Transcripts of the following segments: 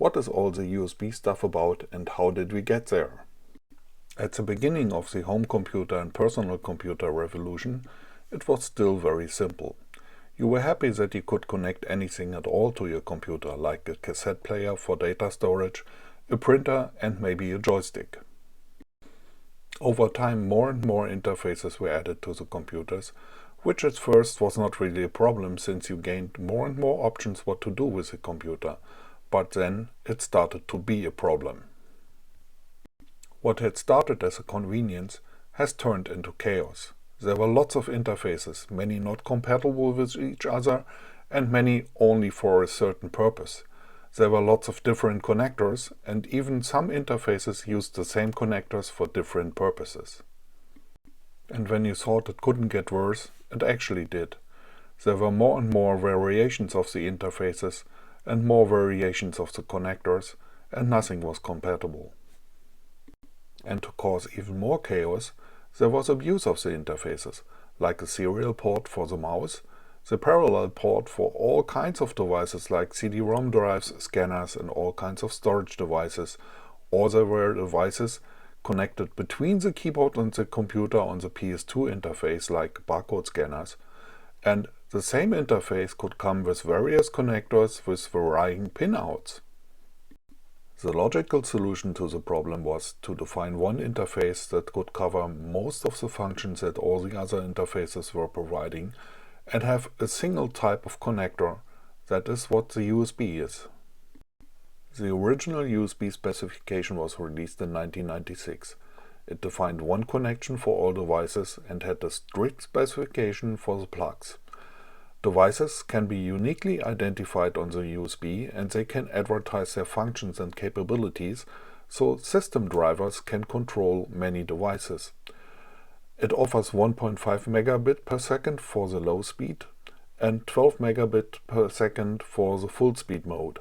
What is all the USB stuff about and how did we get there? At the beginning of the home computer and personal computer revolution, it was still very simple. You were happy that you could connect anything at all to your computer, like a cassette player for data storage, a printer and maybe a joystick. Over time, more and more interfaces were added to the computers, which at first was not really a problem since you gained more and more options what to do with the computer, but then it started to be a problem. What had started as a convenience has turned into chaos. There were lots of interfaces, many not compatible with each other and many only for a certain purpose. There were lots of different connectors, and even some interfaces used the same connectors for different purposes. And when you thought it couldn't get worse, it actually did. There were more and more variations of the interfaces and more variations of the connectors, and nothing was compatible. And to cause even more chaos, there was abuse of the interfaces, like a serial port for the mouse, the parallel port for all kinds of devices like CD-ROM drives, scanners and all kinds of storage devices, or there were devices connected between the keyboard and the computer on the PS2 interface like barcode scanners, and the same interface could come with various connectors with varying pinouts. The logical solution to the problem was to define one interface that could cover most of the functions that all the other interfaces were providing and have a single type of connector. That is what the USB is. The original USB specification was released in 1996. It defined one connection for all devices and had a strict specification for the plugs. Devices can be uniquely identified on the USB and they can advertise their functions and capabilities, so system drivers can control many devices. It offers 1.5 megabit per second for the low speed and 12 megabit per second for the full speed mode.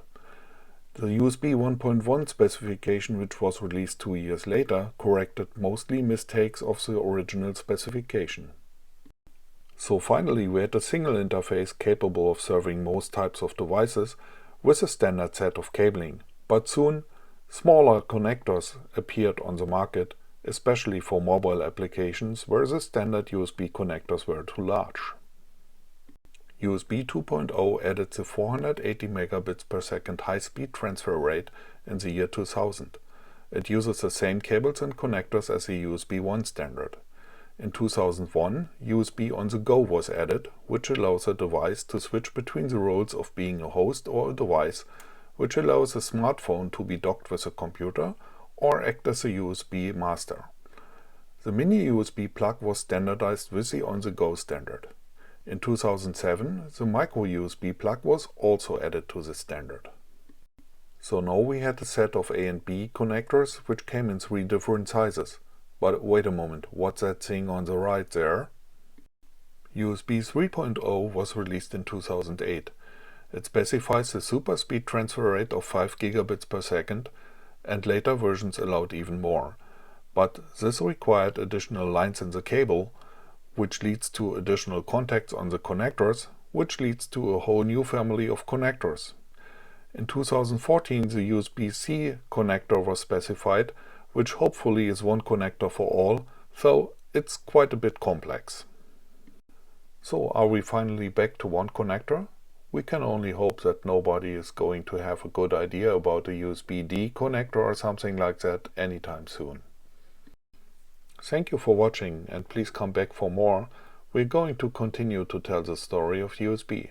The USB 1.1 specification, which was released 2 years later, corrected mostly mistakes of the original specification. So finally we had a single interface capable of serving most types of devices with a standard set of cabling. But soon, smaller connectors appeared on the market, especially for mobile applications where the standard USB connectors were too large. USB 2.0 added the 480 megabits per second high-speed transfer rate in the year 2000. It uses the same cables and connectors as the USB 1 standard. In 2001, USB on the go was added, which allows a device to switch between the roles of being a host or a device, which allows a smartphone to be docked with a computer or act as a USB master. The mini USB plug was standardized with the on-the-go standard. In 2007, the micro USB plug was also added to the standard. So now we had a set of A and B connectors which came in 3 different sizes. But wait a moment, what's that thing on the right there? USB 3.0 was released in 2008. It specifies a super speed transfer rate of 5 gigabits per second, and later versions allowed even more. But this required additional lines in the cable, which leads to additional contacts on the connectors, which leads to a whole new family of connectors. In 2014, the USB-C connector was specified, which hopefully is one connector for all, though it's quite a bit complex. So are we finally back to one connector? We can only hope that nobody is going to have a good idea about a USB-D connector or something like that anytime soon. Thank you for watching and please come back for more. We're going to continue to tell the story of USB.